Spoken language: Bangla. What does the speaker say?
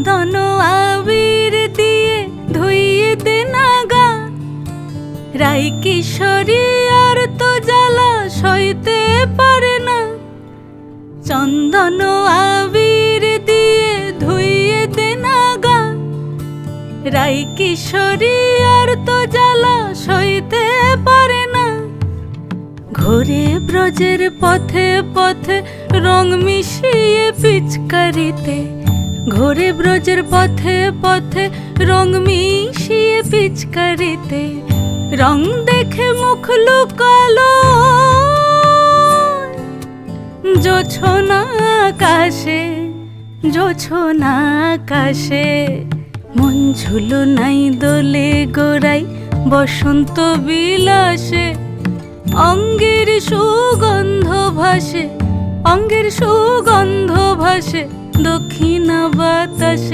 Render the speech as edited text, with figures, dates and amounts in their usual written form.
চন্দন আবির দিয়ে ধুইয়ে দে না গা, রাই কিশোরী আর তো জ্বালা সইতে পারে না। চন্দন আবির দিয়ে ধুইয়ে দে না গা, রাই কিশোরী আর তো জ্বালা সইতে পারে না। ঘোরে ব্রজের পথে পথে রং মিশিয়ে পিচকারিতে, ঘোরে ব্রজের পথে পথে রং মিশিয়ে পিচকারিতে, রং দেখে মুখ লুকালো জোছনা আকাশে, জোছনা আকাশে। মন ঝুলো নাই দোলে গোড়াই বসন্ত বিলাসে, অঙ্গের সুগন্ধ ভাসে, অঙ্গের সুগন্ধ ভাসে দক্ষিণা বাতাসে।